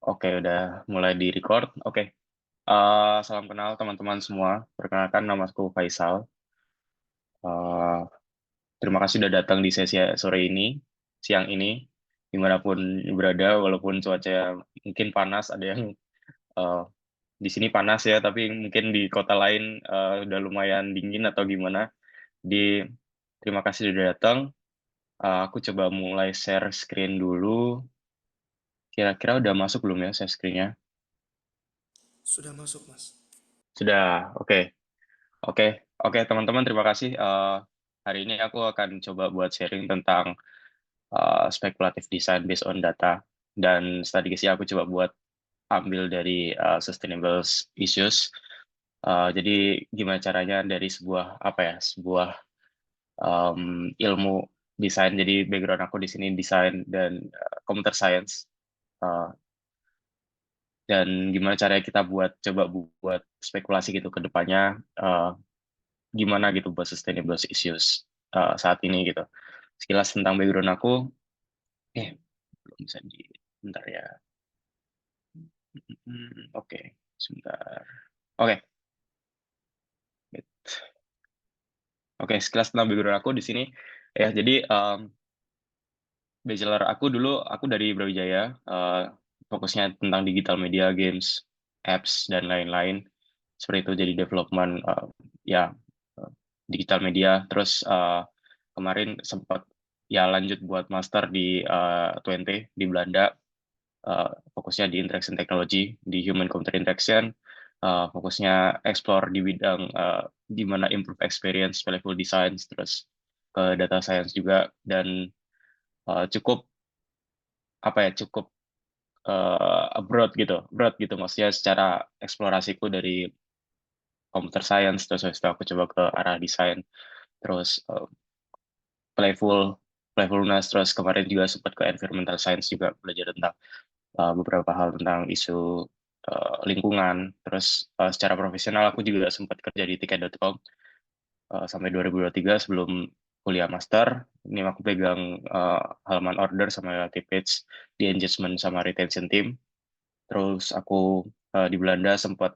Oke, udah mulai di-record. Oke. Salam kenal teman-teman semua. Perkenalkan namaku Faisal. Eh, Terima kasih sudah datang di sesi sore ini, siang ini, dimanapun berada, walaupun cuaca mungkin panas, ada yang eh, di sini panas ya, tapi mungkin di kota lain udah lumayan dingin atau gimana. Di Terima kasih sudah datang. Aku coba mulai share screen dulu. Kira-kira udah masuk belum ya share screen-nya? Sudah masuk, Mas. Sudah, oke. Oke, oke teman-teman, terima kasih. Hari ini aku akan coba buat sharing tentang speculative design based on data, dan strategisnya aku coba buat ambil dari sustainable issues. Jadi gimana caranya dari sebuah apa ya, sebuah ilmu desain. Jadi background aku di sini desain dan computer science. Uh, dan gimana caranya kita coba buat spekulasi gitu ke depannya. Gimana gitu buat sustainable issues saat ini gitu. Sekilas tentang background aku, belum bisa bentar ya. Oke, sebentar. Oke, oke, sekilas tentang background aku di sini. Ya, jadi bachelor aku dulu, aku dari Brawijaya, fokusnya tentang digital media, games, apps, dan lain-lain. Seperti itu, jadi development, ya, eh, digital media. Terus kemarin sempat ya lanjut buat master di Twente di Belanda, fokusnya di interaction technology, di human computer interaction, fokusnya explore di bidang di mana improve experience, playful design, terus ke data science juga, dan cukup apa ya, cukup broad gitu, maksudnya secara eksplorasiku dari computer science, terus habis itu aku coba ke arah desain, terus playfulness, terus kemarin juga sempat ke environmental science juga, belajar tentang beberapa hal tentang isu lingkungan. Terus secara profesional aku juga sempat kerja di tiket.com sampai 2023 sebelum kuliah master. Ini aku pegang halaman order sama relative page di engagement sama retention team. Terus aku di Belanda sempat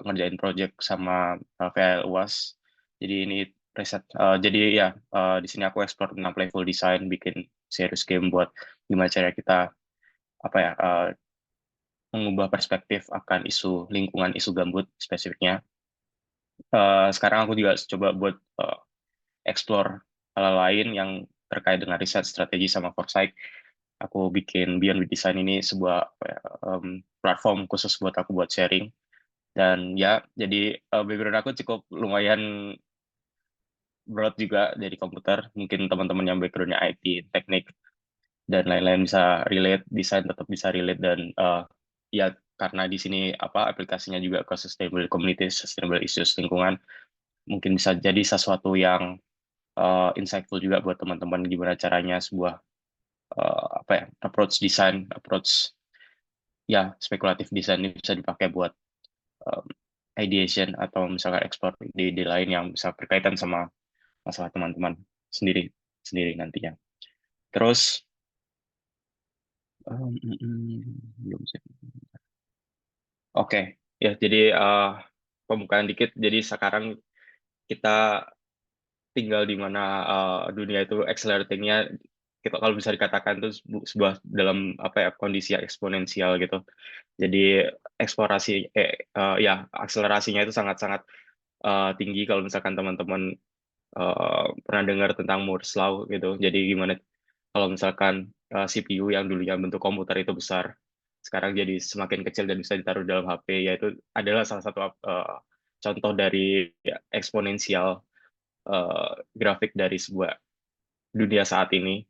ngerjain project sama VL UAS. Jadi ini riset. Jadi ya di sini aku explore tentang playful design, bikin serious game buat gimana cara kita apa ya mengubah perspektif akan isu lingkungan, isu gambut spesifiknya. Sekarang aku juga coba buat explore hal lain yang terkait dengan riset, strategi, sama foresight. Aku bikin Beyond with Design ini sebuah apa ya, platform khusus buat aku buat sharing. Dan ya, jadi background aku cukup lumayan broad juga dari komputer. Mungkin teman-teman yang backgroundnya IT, teknik, dan lain-lain bisa relate, desain tetap bisa relate, dan ya karena di sini apa aplikasinya juga ke sustainable communities, sustainable issues lingkungan, mungkin bisa jadi sesuatu yang insightful juga buat teman-teman gimana caranya sebuah apa ya approach ya spekulatif desain ini bisa dipakai buat um, ideation atau misalkan explore ide-ide lain yang bisa berkaitan sama masalah teman-teman sendiri sendiri nantinya. Terus belum sih. Oke, ya jadi pembukaan dikit. Jadi sekarang kita tinggal di mana dunia itu accelerating-nya, kita kalau bisa dikatakan itu sebuah dalam apa ya kondisi yang eksponensial gitu. Jadi eksplorasi ya akselerasinya itu sangat-sangat tinggi kalau misalkan teman-teman pernah dengar tentang Moore's Law gitu. Jadi gimana kalau misalkan CPU yang dulunya bentuk komputer itu besar, sekarang jadi semakin kecil dan bisa ditaruh dalam HP, yaitu adalah salah satu contoh dari ya, eksponensial grafik dari sebuah dunia saat ini.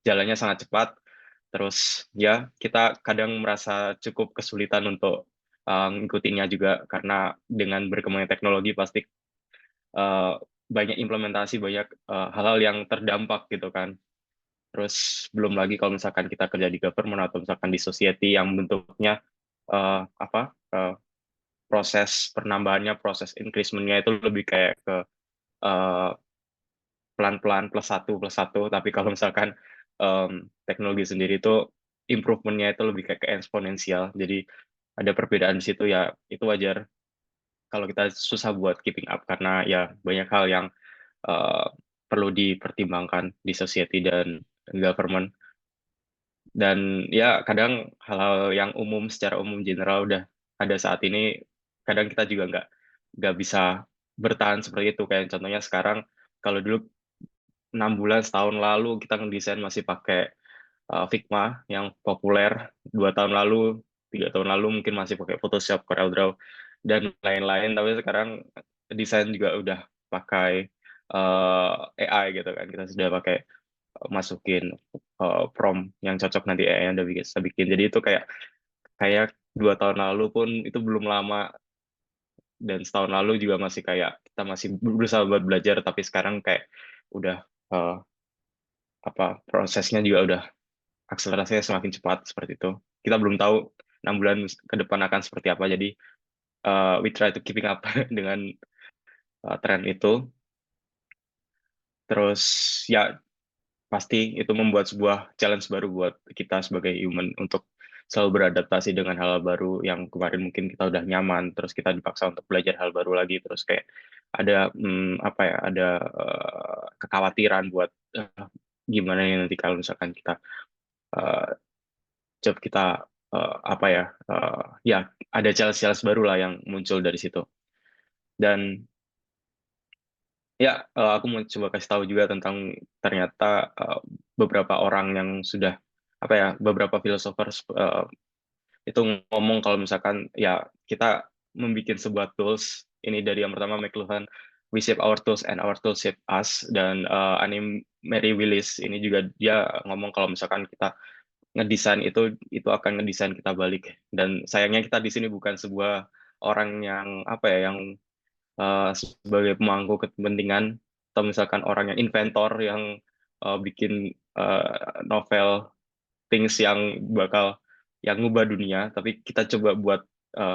Jalannya sangat cepat, terus ya kita kadang merasa cukup kesulitan untuk ngikutinnya juga, karena dengan berkembangnya teknologi pasti uh, banyak implementasi, banyak hal-hal yang terdampak gitu kan. Terus belum lagi kalau misalkan kita kerja di government atau misalkan di society yang bentuknya apa proses penambahannya, proses increasementnya itu lebih kayak ke eh, pelan-pelan plus satu plus satu. Tapi kalau misalkan teknologi sendiri itu improvement-nya itu lebih kayak ke eksponensial. Jadi ada perbedaan di situ ya, itu wajar kalau kita susah buat keeping up karena ya banyak hal yang uh, perlu dipertimbangkan di society dan government. Dan ya kadang hal-hal yang umum secara umum general udah ada saat ini, kadang kita juga nggak bisa bertahan seperti itu. Kayak contohnya sekarang, kalau dulu 6 bulan setahun lalu kita ngedesain masih pakai Figma yang populer, 2 tahun lalu, 3 tahun lalu mungkin masih pakai Photoshop, CorelDRAW dan lain-lain. Tapi sekarang desain juga udah pakai AI gitu kan. Kita sudah pakai masukin prompt yang cocok, nanti AI yang udah bisa bikin. Jadi itu kayak kayak 2 tahun lalu pun itu belum lama, dan setahun lalu juga masih kayak kita masih berusaha buat belajar, tapi sekarang kayak udah eh, prosesnya juga udah akselerasinya semakin cepat seperti itu. Kita belum tahu 6 bulan ke depan akan seperti apa, jadi we try to keeping up dengan tren itu. Terus ya pasti itu membuat sebuah challenge baru buat kita sebagai human untuk selalu beradaptasi dengan hal baru yang kemarin mungkin kita udah nyaman, terus kita dipaksa untuk belajar hal baru lagi, terus kayak ada apa ya, ada kekhawatiran buat gimana ya nanti kalau misalkan kita eh, job kita apa ya, ya ada challenge-challenge baru lah yang muncul dari situ. Dan ya, aku mau coba kasih tahu juga tentang ternyata beberapa orang yang sudah apa ya, beberapa filosofer itu ngomong kalau misalkan ya kita membuat sebuah tools ini, dari yang pertama McLuhan, we shape our tools and our tools shape us, dan Annie Mary Willis ini juga dia ngomong kalau misalkan kita ngedesain itu akan ngedesain kita balik. Dan sayangnya kita di sini bukan sebuah orang yang apa ya, yang sebagai pemangku kepentingan, atau misalkan orang yang inventor yang bikin novel things yang bakal yang ngubah dunia, tapi kita coba buat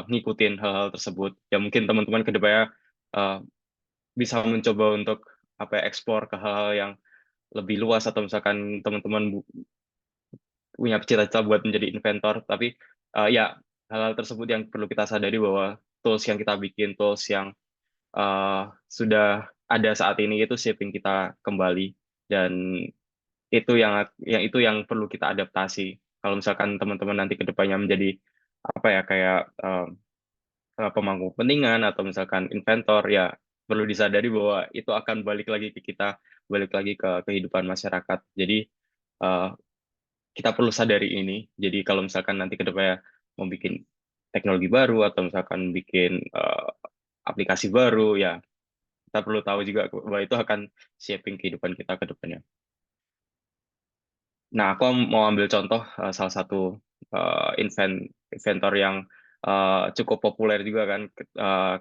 ngikutin hal-hal tersebut. Ya mungkin teman-teman ke depannya uh, bisa mencoba untuk apa ya, ekspor ke hal-hal yang lebih luas, atau misalkan teman-teman punya cita-cita buat menjadi inventor, tapi ya hal-hal tersebut yang perlu kita sadari bahwa tools yang kita bikin, tools yang sudah ada saat ini itu shaping kita kembali, dan itu yang perlu kita adaptasi. Kalau misalkan teman-teman nanti ke depannya menjadi apa ya, kayak pemangku kepentingan atau misalkan inventor, ya perlu disadari bahwa itu akan balik lagi ke kita, balik lagi ke kehidupan masyarakat. Jadi uh, kita perlu sadari ini. Jadi kalau misalkan nanti ke depannya mau bikin teknologi baru atau misalkan bikin aplikasi baru, ya kita perlu tahu juga bahwa itu akan shaping kehidupan kita ke depannya. Nah, aku mau ambil contoh salah satu inventor yang cukup populer juga kan,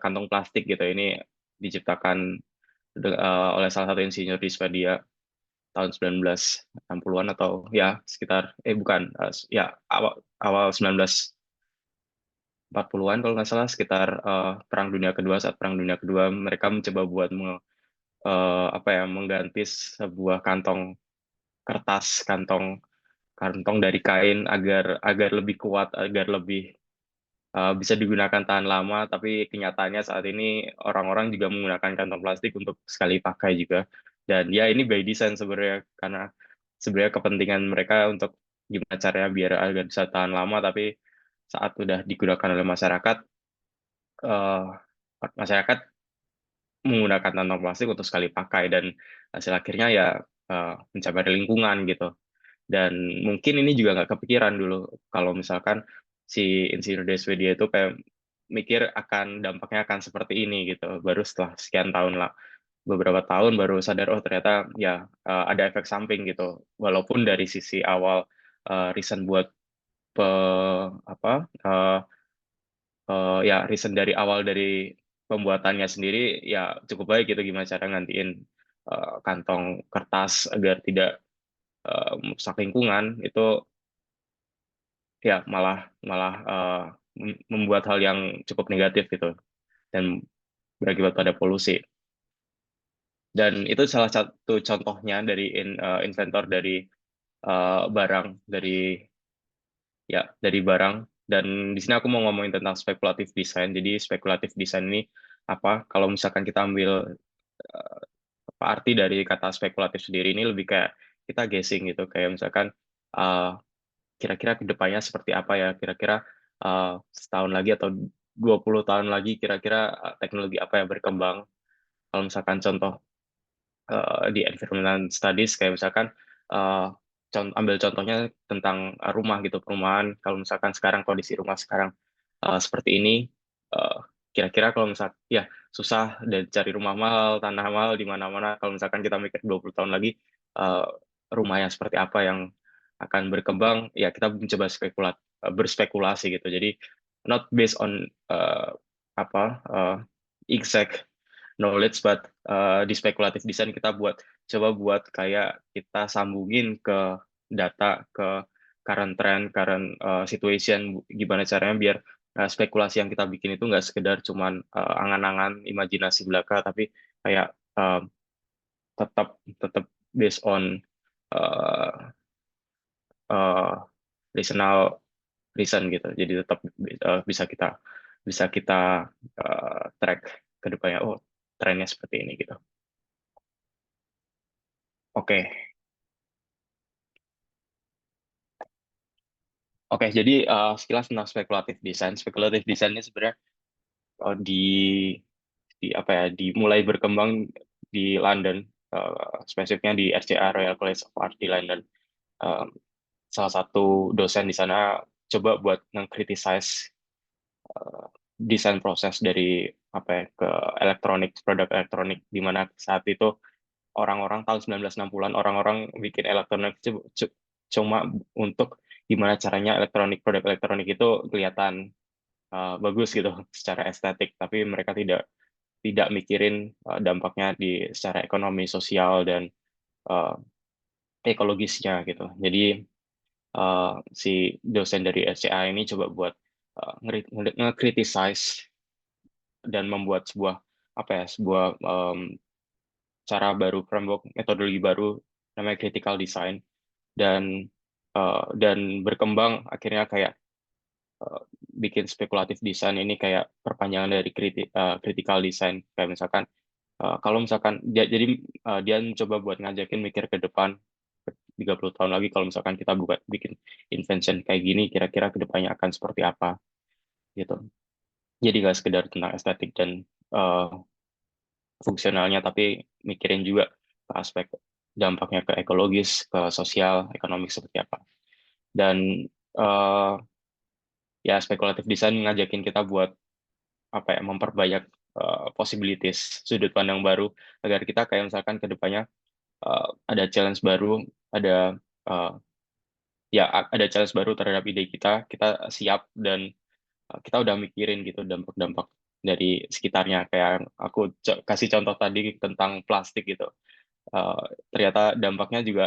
kantong plastik gitu. Ini diciptakan oleh salah satu insinyur di Swedia tahun 1960-an, atau ya sekitar bukan, ya awal 1940-an kalau nggak salah, sekitar Perang Dunia Kedua. Saat Perang Dunia Kedua mereka mencoba buat apa ya, mengganti sebuah kantong kertas, kantong kantong dari kain agar agar lebih kuat, agar lebih bisa digunakan tahan lama. Tapi kenyataannya saat ini orang-orang juga menggunakan kantong plastik untuk sekali pakai juga. Dan ya ini by design sebenarnya, karena sebenarnya kepentingan mereka untuk gimana caranya biar agar bisa tahan lama, tapi saat sudah digunakan oleh masyarakat, eh, masyarakat menggunakan kantong plastik untuk sekali pakai, dan hasil akhirnya ya mencemari lingkungan gitu. Dan mungkin ini juga nggak kepikiran dulu kalau misalkan si insinyur dari Swedia itu kayak mikir akan dampaknya akan seperti ini gitu. Baru setelah sekian tahun lah, beberapa tahun baru sadar, oh ternyata ya ada efek samping gitu. Walaupun dari sisi awal reason buat pe, apa ya reason dari awal dari pembuatannya sendiri ya cukup baik gitu, gimana cara ngantiin kantong kertas agar tidak merusak lingkungan, itu ya malah malah membuat hal yang cukup negatif gitu, dan berakibat pada polusi. Dan itu salah satu contohnya dari inventor dari barang, dari ya dari barang. Dan di sini aku mau ngomongin tentang spekulatif design. Jadi spekulatif design ini apa? Kalau misalkan kita ambil apa arti dari kata spekulatif sendiri ini lebih kayak kita guessing gitu. Kayak misalkan eh, kira-kira kedepannya seperti apa ya? Kira-kira setahun lagi atau 20 tahun lagi kira-kira teknologi apa yang berkembang? Kalau misalkan contoh di environmental studies kayak misalkan uh, ambil contohnya tentang rumah gitu perumahan kalau misalkan sekarang kondisi rumah sekarang seperti ini uh, kira-kira kalau misal ya susah dan cari rumah mahal tanah mahal di mana-mana kalau misalkan kita mikir 20 tahun lagi uh, rumah yang seperti apa yang akan berkembang ya kita mencoba berspekulasi gitu jadi not based on exact knowledge, but di spekulatif design kita coba buat kayak kita sambungin ke data, ke current trend, current situation, gimana caranya biar spekulasi yang kita bikin itu nggak sekedar cuman angan-angan, imajinasi belaka, tapi kayak tetap tetap based on uh, uh, rational reason gitu. Jadi tetap bisa kita track ke depannya. Oh, trennya seperti ini gitu. Oke, oke. Jadi sekilas tentang spekulatif desain. Spekulatif desain ini sebenarnya di apa ya, dimulai berkembang di London, spesifiknya di RCA Royal College of Art di London. Eh, Salah satu dosen di sana coba buat mengkritisize desain proses dari apa ya ke elektronik, produk elektronik di mana saat itu orang-orang tahun 1960-an orang-orang bikin elektronik cuma untuk gimana caranya produk elektronik itu kelihatan bagus gitu secara estetik, tapi mereka tidak tidak mikirin dampaknya secara ekonomi, sosial dan uh, ekologisnya gitu. Jadi si dosen dari SCA ini coba buat nge-criticize dan membuat sebuah apa ya sebuah cara baru, framework metodologi baru namanya critical design dan berkembang akhirnya kayak uh, bikin spekulatif design ini kayak perpanjangan dari critical design kayak misalkan kalau misalkan dia mencoba buat ngajakin mikir ke depan 30 tahun lagi kalau misalkan kita buat bikin invention kayak gini kira-kira ke depannya akan seperti apa gitu. Jadi nggak sekedar tentang estetik dan uh, fungsionalnya tapi mikirin juga ke aspek dampaknya ke ekologis, ke sosial, ekonomi seperti apa. Dan uh, ya spekulatif design ngajakin kita buat apa ya memperbanyak possibilities sudut pandang baru agar kita kayak misalkan ke depannya ada challenge baru, ada uh, ada challenge baru terhadap ide kita siap dan kita udah mikirin gitu dampak-dampak dari sekitarnya. Kayak aku kasih contoh tadi tentang plastik gitu. Uh, Ternyata dampaknya juga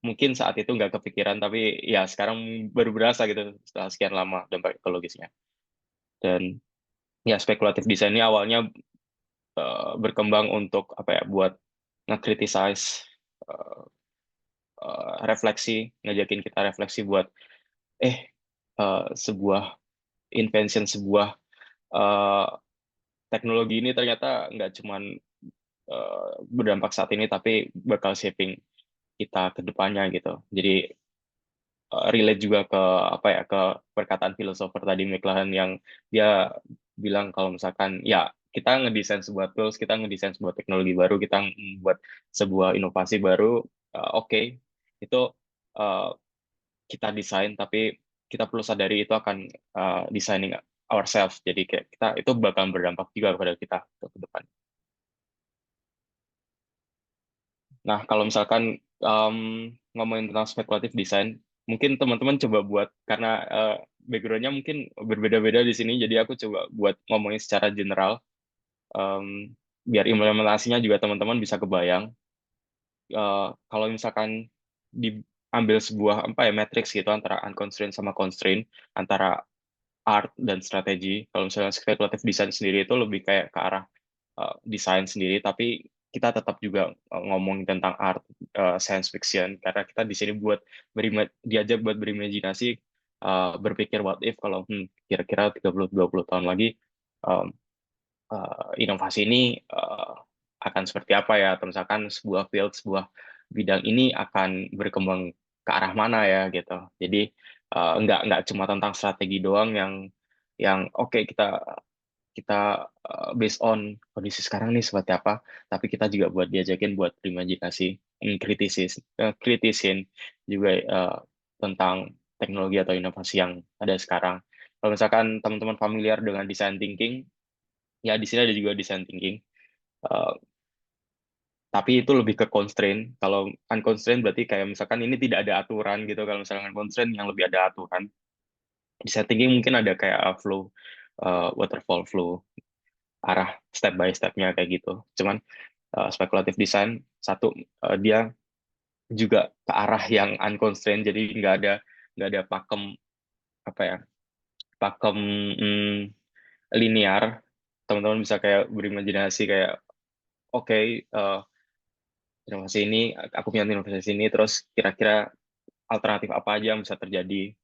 mungkin saat itu nggak kepikiran, tapi ya sekarang baru berasa gitu setelah sekian lama dampak ekologisnya. Dan ya spekulatif desain ini awalnya berkembang untuk apa ya buat nge-criticize refleksi, ngajakin kita refleksi buat sebuah invention, sebuah uh, teknologi ini ternyata nggak cuman berdampak saat ini, tapi bakal shaping kita ke depannya gitu. Jadi relate juga ke apa ya ke perkataan filosofer tadi McLuhan yang dia bilang kalau misalkan ya kita ngedesain sebuah tools, kita ngedesain sebuah teknologi baru, kita membuat sebuah inovasi baru, oke, itu uh, kita desain, tapi kita perlu sadari itu akan designing ourselves. Jadi kayak kita itu bakal berdampak juga kepada kita ke depan. Nah, kalau misalkan ngomongin tentang spekulatif desain, mungkin teman-teman coba buat karena background-nya mungkin berbeda-beda di sini, jadi aku coba buat ngomongin secara general, biar implementasinya juga teman-teman bisa kebayang. Kalau misalkan diambil sebuah apa ya matrix gitu antara unconstrained sama constraint, antara art dan strategi. Kalau misalnya spekulatif desain sendiri itu lebih kayak ke arah desain sendiri, tapi kita tetap juga ngomong tentang art, science fiction, karena kita di sini diajak buat berimajinasi berpikir what if kalau kira-kira 30-20 tahun lagi um, inovasi ini akan seperti apa ya, atau misalkan sebuah field, sebuah bidang ini akan berkembang ke arah mana ya gitu. Jadi nggak cuma tentang strategi doang yang oke, kita kita based on kondisi sekarang nih seperti apa, tapi kita juga buat diajakin buat berimajinasi, kritisin juga tentang teknologi atau inovasi yang ada sekarang. Kalau misalkan teman-teman familiar dengan design thinking, ya di sini ada juga design thinking. Uh, tapi itu lebih ke constraint. Kalau unconstrained berarti kayak misalkan ini tidak ada aturan gitu. Kalau misalkan constraint yang lebih ada aturan. Design thinking mungkin ada kayak flow, waterfall flow, arah step by step-nya kayak gitu. Cuman speculative design, satu, dia juga ke arah yang unconstrained, jadi nggak ada pakem, apa ya, pakem mm, linear. Teman-teman bisa kayak berimajinasi kayak oke, inovasi ini, aku punya inovasi ini, terus kira-kira alternatif apa aja yang bisa terjadi.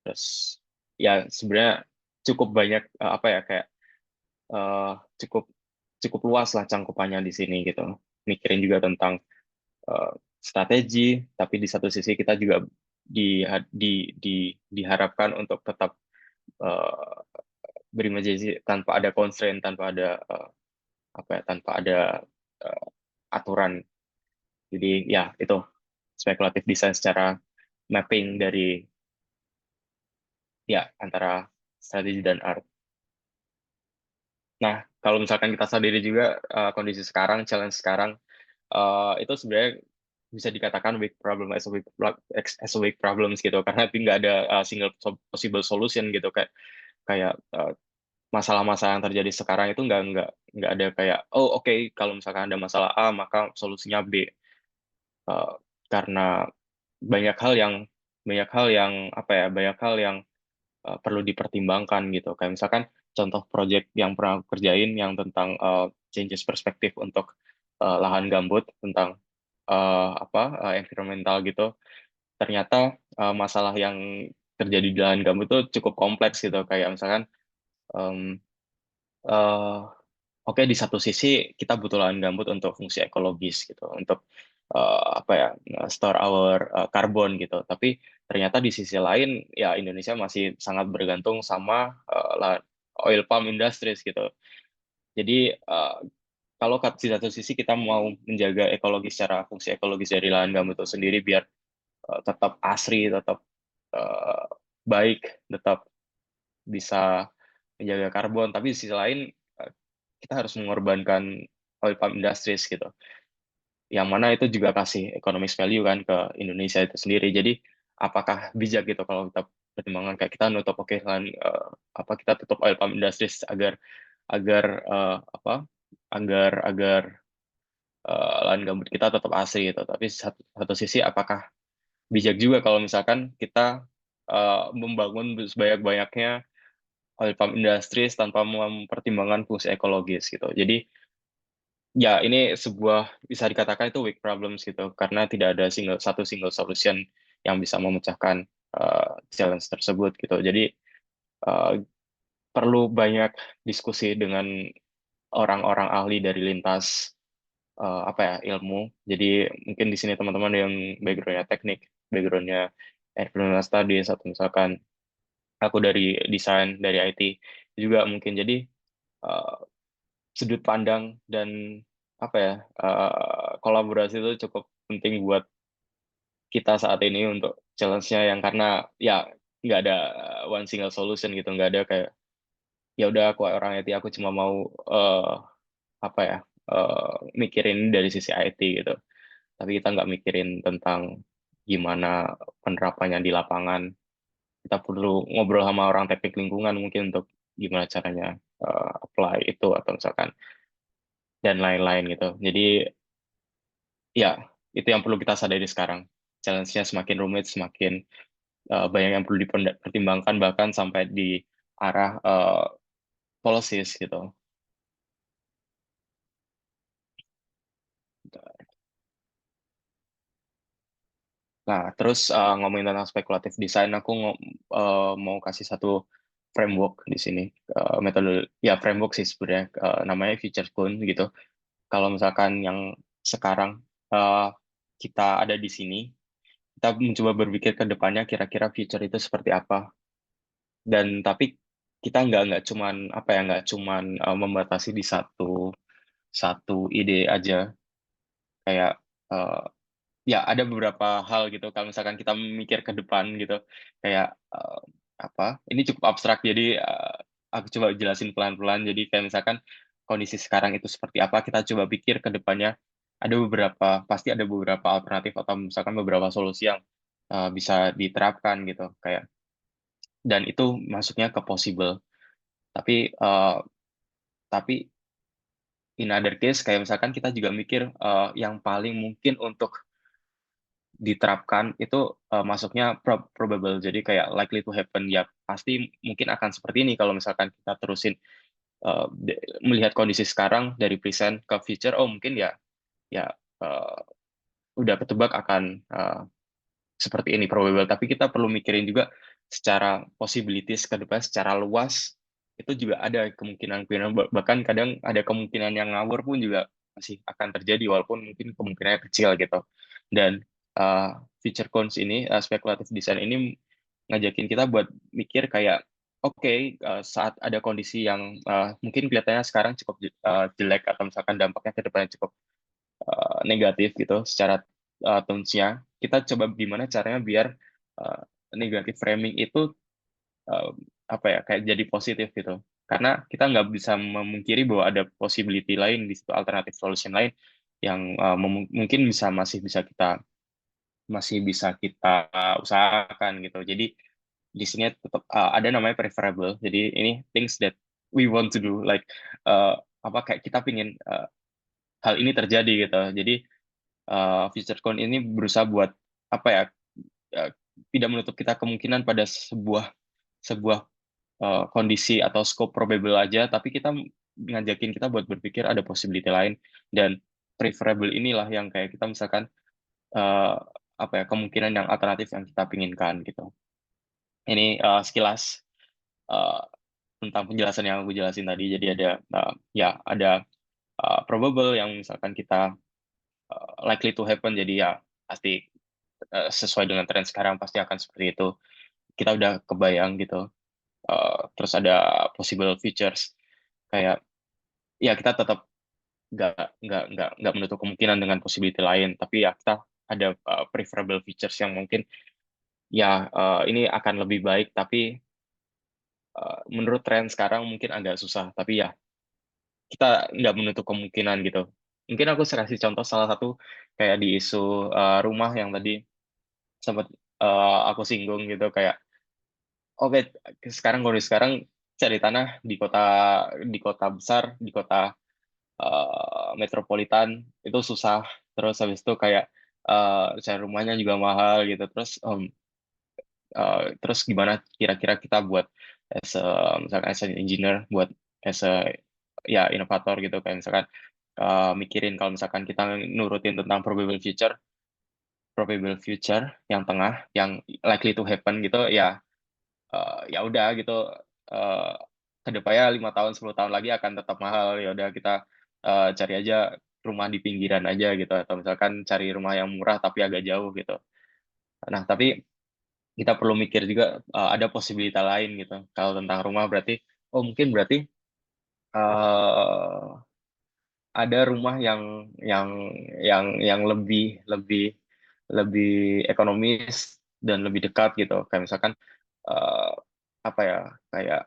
Terus ya sebenarnya cukup banyak, apa ya, kayak eh, cukup cukup luas lah cangkupannya di sini gitu. Mikirin juga tentang strategi, tapi di satu sisi kita juga diharapkan untuk tetap eh, berimajinasi tanpa ada constraint, tanpa ada apa ya, tanpa ada eh, aturan. Jadi ya itu spekulatif desain secara mapping dari, ya, antara strategi dan art. Nah, kalau misalkan kita sadari juga kondisi sekarang, challenge sekarang, itu sebenarnya bisa dikatakan weak problem as a weak problems gitu, karena nggak ada single possible solution gitu, kayak kayak masalah-masalah yang terjadi sekarang itu nggak ada kayak oh oke, kalau misalkan ada masalah A maka solusinya B. Eh, karena banyak hal yang apa ya, banyak hal yang perlu dipertimbangkan gitu. Kayak misalkan contoh project yang pernah aku kerjain yang tentang changes perspektif untuk lahan gambut, tentang environmental gitu. Ternyata masalah yang terjadi di lahan gambut itu cukup kompleks gitu. Kayak misalkan em, eh, oke, di satu sisi kita butuh lahan gambut untuk fungsi ekologis gitu, untuk apa ya, store our carbon gitu. Tapi ternyata di sisi lain ya Indonesia masih sangat bergantung sama oil palm industries gitu. Jadi kalau di satu sisi kita mau menjaga ekologi secara fungsi ekologis dari lahan gambut itu sendiri biar tetap asri, tetap eh, baik, tetap bisa menjaga karbon, tapi di sisi lain eh, kita harus mengorbankan oil palm industries gitu, yang mana itu juga kasih economic value kan ke Indonesia itu sendiri. Jadi apakah bijak gitu kalau kita pertimbangan kayak kita nutup, oke kan, apa, kita tutup oil palm industries agar agar apa, agar lahan gambut kita tetap asri gitu. Tapi satu sisi apakah bijak juga kalau misalkan kita membangun sebanyak-banyaknya oil palm industries tanpa mempertimbangkan fungsi ekologis gitu. Jadi ya ini sebuah, bisa dikatakan itu weak problems gitu, karena tidak ada satu single solution yang bisa memecahkan challenge tersebut gitu. Jadi uh, perlu banyak diskusi dengan orang-orang ahli dari lintas apa ya, ilmu. Jadi mungkin di sini teman-teman yang backgroundnya teknik, backgroundnya environmental studies, atau misalkan aku dari desain, dari IT juga mungkin. Jadi uh, sudut pandang dan apa ya, kolaborasi itu cukup penting buat kita saat ini untuk challenge-nya, yang karena ya nggak ada one single solution gitu, nggak ada kayak ya udah aku orang IT, aku cuma mau apa ya, mikirin dari sisi IT gitu, tapi kita nggak mikirin tentang gimana penerapannya di lapangan. Kita perlu ngobrol sama orang teknik lingkungan mungkin untuk gimana caranya apply itu, atau misalkan dan lain-lain gitu. Jadi ya, itu yang perlu kita sadari sekarang. Challenge-nya semakin rumit, semakin banyak yang perlu dipertimbangkan, bahkan sampai di arah policies gitu. Nah, terus ngomongin tentang spekulatif design, aku mau kasih satu framework di sini, metode ya framework sih sebenarnya, namanya Future Cone gitu. Kalau misalkan yang sekarang kita ada di sini, kita mencoba berpikir ke depannya kira-kira future itu seperti apa. Dan tapi kita nggak cuman apa ya, nggak cuman membatasi di satu satu ide aja, kayak eh, ya ada beberapa hal gitu kalau misalkan kita mikir ke depan gitu, kayak apa, ini cukup abstrak jadi aku coba jelasin pelan-pelan. Jadi kayak misalkan kondisi sekarang itu seperti apa, kita coba pikir ke depannya, ada beberapa, pasti ada beberapa alternatif atau misalkan beberapa solusi yang bisa diterapkan gitu, kayak, dan itu masuknya ke possible. Tapi tapi in other case kayak misalkan kita juga mikir yang paling mungkin untuk diterapkan itu masuknya probable, jadi kayak likely to happen, ya pasti mungkin akan seperti ini kalau misalkan kita terusin melihat kondisi sekarang dari present ke future. Oh mungkin ya, ya uh, udah ketebak akan seperti ini probable, tapi kita perlu mikirin juga secara possibilities ke depan secara luas, itu juga ada kemungkinan-kemungkinan, bahkan kadang ada kemungkinan yang ngawur pun juga masih akan terjadi walaupun mungkin kemungkinannya kecil gitu. Dan feature counts ini, speculative design ini ngajakin kita buat mikir kayak, oke, saat ada kondisi yang mungkin kelihatannya sekarang cukup jelek atau misalkan dampaknya ke depannya cukup negatif gitu secara terms-nya, kita coba gimana caranya biar uh, negatif framing itu uh, apa ya, kayak jadi positif gitu, karena kita nggak bisa memungkiri bahwa ada possibility lain di situ, alternatif solution lain yang mungkin masih bisa kita usahakan gitu. Jadi di sini tetap ada namanya preferable, jadi ini things that we want to do, like apa, kayak kita pingin hal ini terjadi gitu. Jadi FutureCon ini berusaha buat apa ya, uh, tidak menutup kita kemungkinan pada sebuah sebuah kondisi atau scope probable aja, tapi kita ngajakin kita buat berpikir ada possibility lain, dan preferable inilah yang kayak kita misalkan uh, apa ya, kemungkinan yang alternatif yang kita pinginkan gitu. Ini sekilas uh, tentang penjelasan yang aku jelasin tadi. Jadi ada ya ada probable yang misalkan kita likely to happen, jadi ya pasti sesuai dengan tren sekarang pasti akan seperti itu. Kita udah kebayang gitu. Terus ada possible features, kayak ya kita tetap nggak menutup kemungkinan dengan possibility lain, tapi ya kita ada preferable features yang mungkin ya ini akan lebih baik, tapi menurut tren sekarang mungkin agak susah, tapi ya kita nggak menutup kemungkinan gitu. Mungkin aku kasih contoh salah satu, kayak di isu rumah yang tadi sempat aku singgung gitu, kayak oke, sekarang kondisi sekarang cari tanah di kota besar, di kota metropolitan itu susah. Terus habis itu kayak cari rumahnya juga mahal gitu. Terus gimana kira-kira kita buat misalkan as an engineer, buat as a ya inovator gitu, kayak misalkan mikirin kalau misalkan kita nurutin tentang probable future yang tengah, yang likely to happen gitu, ya ya udah gitu, uh, ke depannya 5 tahun 10 tahun lagi akan tetap mahal, ya udah kita cari aja rumah di pinggiran aja gitu, atau misalkan cari rumah yang murah tapi agak jauh gitu. Nah tapi kita perlu mikir juga ada posibilitas lain gitu. Kalau tentang rumah berarti, oh mungkin berarti uh, ada rumah yang lebih lebih lebih ekonomis dan lebih dekat gitu, kayak misalkan uh, apa ya, kayak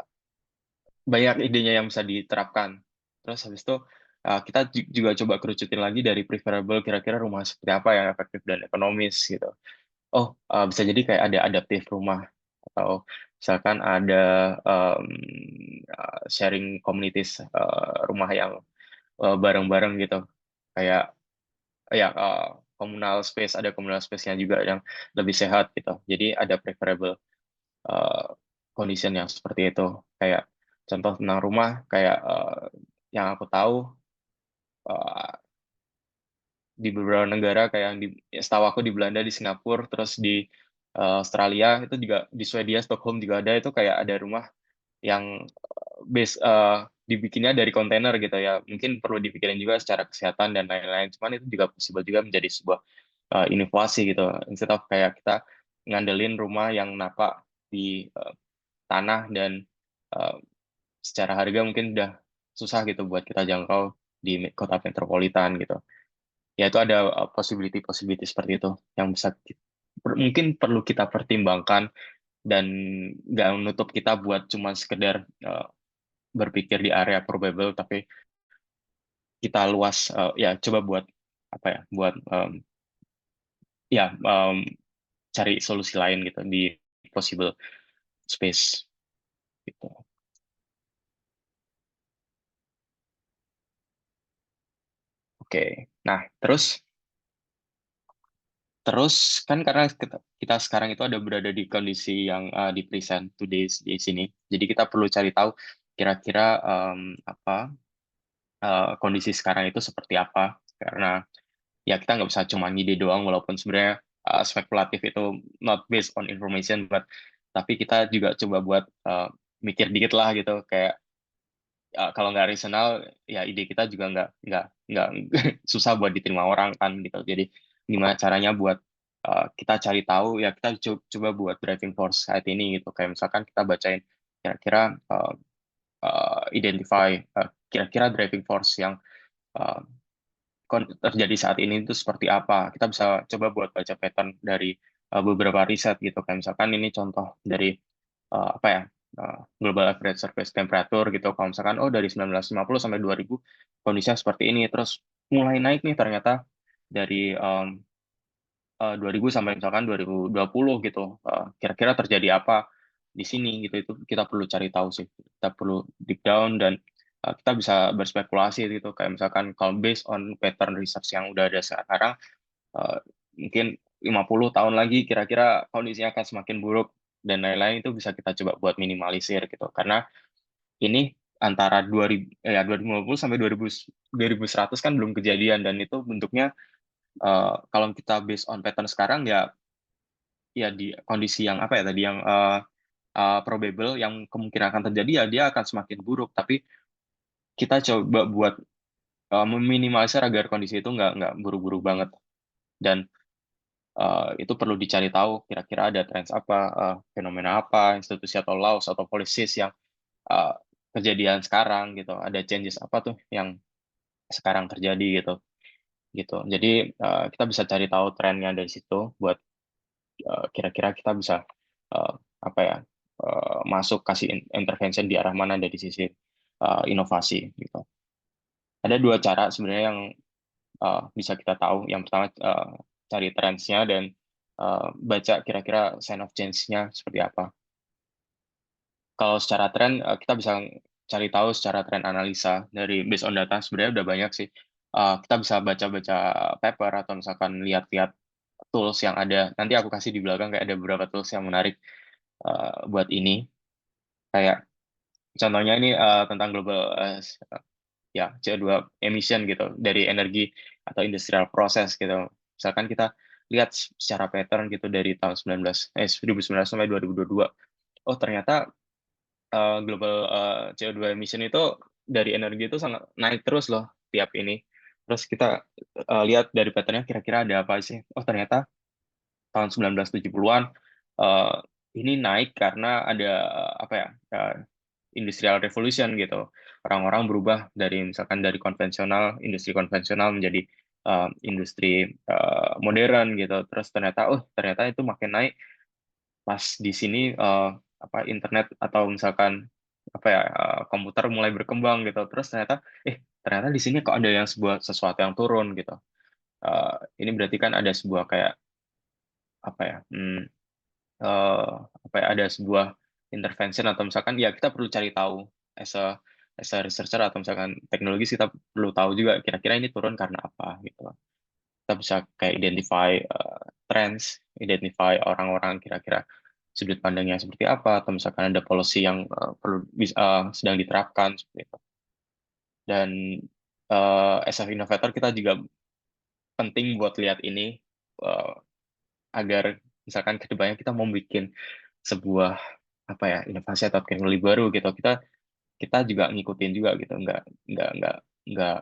banyak idenya yang bisa diterapkan. Terus habis itu kita juga coba kerucutin lagi dari preferable, kira-kira rumah seperti apa yang efektif dan ekonomis gitu. Oh, bisa jadi kayak ada adaptive rumah, atau misalkan ada um, sharing communities, rumah yang bareng-bareng gitu. Kayak ya ada communal space-nya juga yang lebih sehat gitu. Jadi ada preferable uh, condition yang seperti itu. Kayak contoh tentang rumah, kayak yang aku tahu uh, di beberapa negara, kayak yang setahu aku di Belanda, di Singapura, terus di Australia itu juga di Swedia, Stockholm juga ada, itu kayak ada rumah yang dibikinnya dari kontainer gitu ya. Mungkin perlu dipikirin juga secara kesehatan dan lain-lain. Cuman itu juga possible juga menjadi sebuah inovasi gitu. Instead of kayak kita ngandelin rumah yang napak di tanah dan uh, secara harga mungkin udah susah gitu buat kita jangkau di kota metropolitan gitu. Ya itu ada possibility seperti itu yang bisa mungkin perlu kita pertimbangkan dan nggak menutup kita buat cuma sekedar berpikir di area probable, tapi kita luas ya coba buat apa ya buat ya cari solusi lain gitu di possible space gitu. Oke, nah terus terus kan karena kita sekarang itu ada berada di kondisi yang di present today di sini, jadi kita perlu cari tahu kira-kira apa kondisi sekarang itu seperti apa, karena ya kita nggak bisa cuma ngide doang walaupun sebenarnya spekulatif itu not based on information, tapi kita juga coba buat mikir dikit lah gitu, kayak kalau nggak rasional ya ide kita juga nggak susah buat diterima orang kan gitu. Jadi gimana caranya buat kita cari tahu, ya kita coba buat driving force saat ini gitu, kayak misalkan kita bacain kira-kira identify kira-kira driving force yang uh, terjadi saat ini itu seperti apa. Kita bisa coba buat baca pattern dari beberapa riset gitu. Kayak misalkan ini contoh dari apa ya global average surface temperature gitu. Kalau misalkan oh dari 1950 sampai 2000 kondisinya seperti ini, terus mulai naik nih ternyata dari 2000 sampai misalkan 2020 gitu. Kira-kira terjadi apa di sini gitu, itu kita perlu cari tahu sih. Kita perlu deep down dan kita bisa berspekulasi gitu, kayak misalkan kalau based on pattern research yang udah ada sekarang, uh, mungkin 50 tahun lagi kira-kira kondisinya akan semakin buruk dan lain-lain, itu bisa kita coba buat minimalisir gitu, karena ini antara 2050 sampai 2100 kan belum kejadian, dan itu bentuknya kalau kita based on pattern sekarang ya di kondisi yang apa ya tadi yang probable, yang kemungkinan akan terjadi ya dia akan semakin buruk, tapi kita coba buat meminimalisir agar kondisi itu nggak buru-buru banget, dan itu perlu dicari tahu kira-kira ada trends apa, fenomena apa, institusi atau laws atau policies yang uh, kejadian sekarang gitu, ada changes apa tuh yang sekarang terjadi gitu gitu. Jadi kita bisa cari tahu trennya dari situ buat kira-kira kita bisa uh, apa ya masuk kasih intervention di arah mana dari sisi inovasi gitu. Ada dua cara sebenarnya yang bisa kita tahu. Yang pertama cari trendsnya dan baca kira-kira sign of change-nya seperti apa. Kalau secara tren kita bisa cari tahu secara tren analisa dari based on data, sebenarnya udah banyak sih. Kita bisa baca-baca paper atau misalkan lihat-lihat tools yang ada. Nanti aku kasih di belakang kayak ada beberapa tools yang menarik buat ini. Kayak contohnya ini tentang global ya CO2 emission gitu dari energi atau industrial process gitu. Misalkan kita lihat secara pattern gitu dari tahun 19 sampai 2022. Oh, ternyata global CO2 emission itu dari energi itu sangat naik terus loh tiap ini. Terus kita lihat dari patternnya kira-kira ada apa sih? Oh, ternyata tahun 1970-an uh, ini naik karena ada apa ya industrial revolution gitu. Orang-orang berubah dari misalkan dari industri konvensional menjadi industri modern gitu. Terus ternyata itu makin naik pas di sini apa internet atau misalkan apa ya komputer mulai berkembang gitu. Terus ternyata di sini kok ada yang sesuatu yang turun gitu. Ini berarti kan ada sebuah kayak apa ya eh, apa ya ada sebuah intervention, atau misalkan ya kita perlu cari tahu as a researcher atau misalkan teknologi, kita perlu tahu juga kira-kira ini turun karena apa gitu. Kita bisa kayak identify trends, identify orang-orang kira-kira sudut pandangnya seperti apa, atau misalkan ada policy yang sedang diterapkan seperti itu. Dan as a innovator kita juga penting buat lihat ini agar misalkan kedepannya kita mau bikin sebuah apa ya inovasi atau teknologi baru gitu, kita juga ngikutin juga gitu, nggak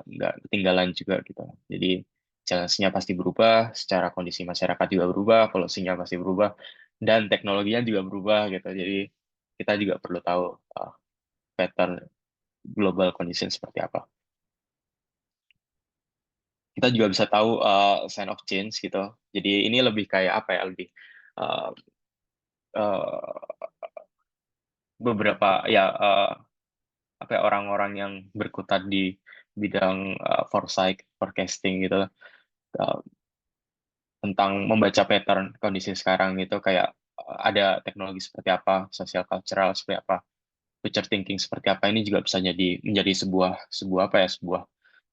ketinggalan juga gitu. Jadi challenge-nya pasti berubah, secara kondisi masyarakat juga berubah, polisinya pasti berubah, dan teknologinya juga berubah gitu. Jadi kita juga perlu tahu pattern global condition seperti apa. Kita juga bisa tahu sign of change gitu. Jadi ini lebih kayak apa ya, lebih uh, uh, beberapa ya apa ya, orang-orang yang berkutat di bidang foresight, forecasting gitu, uh, tentang membaca pattern kondisi sekarang gitu, kayak ada teknologi seperti apa, social cultural seperti apa, future thinking seperti apa, ini juga bisa menjadi sebuah sebuah apa ya, sebuah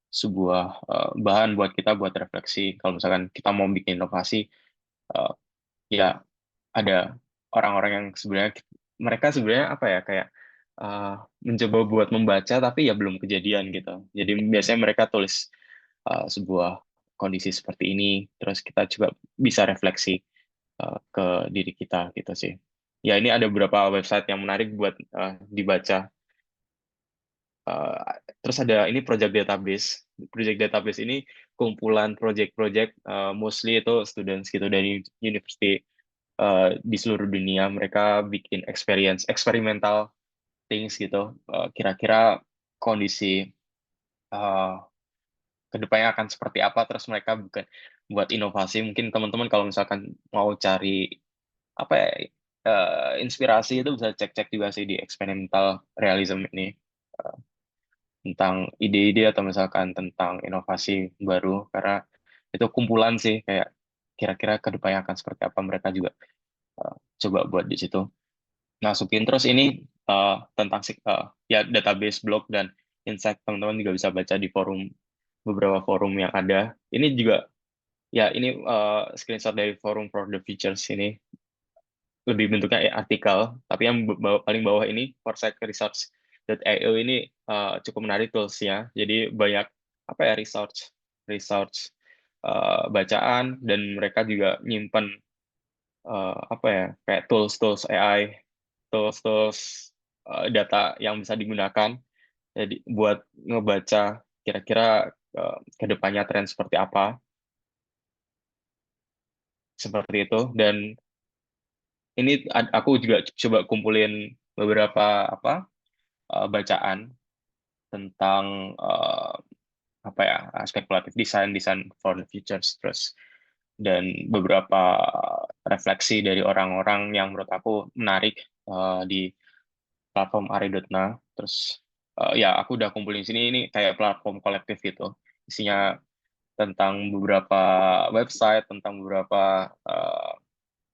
sebuah bahan buat kita buat refleksi. Kalau misalkan kita mau bikin inovasi, uh, ya ada orang-orang yang sebenarnya mereka sebenarnya apa ya, kayak mencoba buat membaca tapi ya belum kejadian gitu. Jadi biasanya mereka tulis sebuah kondisi seperti ini, terus kita juga bisa refleksi ke diri kita gitu sih. Ya ini ada beberapa website yang menarik buat dibaca. Uh, Terus ada ini project database. Project database ini kumpulan project-project mostly itu students gitu dari university di seluruh dunia. Mereka bikin experimental things gitu. Kira-kira kondisi uh, kedepannya akan seperti apa, terus mereka bukan buat inovasi. Mungkin teman-teman kalau misalkan mau cari apa ya, inspirasi itu bisa cek-cek juga sih di experimental realism ini, tentang ide-ide atau misalkan tentang inovasi baru, karena itu kumpulan sih, kayak kira-kira kedepannya akan seperti apa, mereka juga coba buat di situ masukin. Terus ini tentang ya database, blog, dan insight, teman-teman juga bisa baca di beberapa forum yang ada. Ini juga ya ini screenshot dari forum for the futures ini, lebih bentuknya artikel, tapi yang paling bawah ini foresight.research.io ini cukup menarik tools-nya. Jadi banyak apa ya, research research bacaan, dan mereka juga nyimpen apa ya, kayak tools-tools AI, tools-tools data yang bisa digunakan jadi buat ngebaca kira-kira kedepannya tren seperti apa, seperti itu. Dan ini aku juga coba kumpulin beberapa apa bacaan tentang apa ya, spekulatif desain, desain for the futures, terus dan beberapa refleksi dari orang-orang yang menurut aku menarik di platform Aridotna. Terus ya aku udah kumpulin sini, ini kayak platform kolektif gitu, isinya tentang beberapa website, tentang beberapa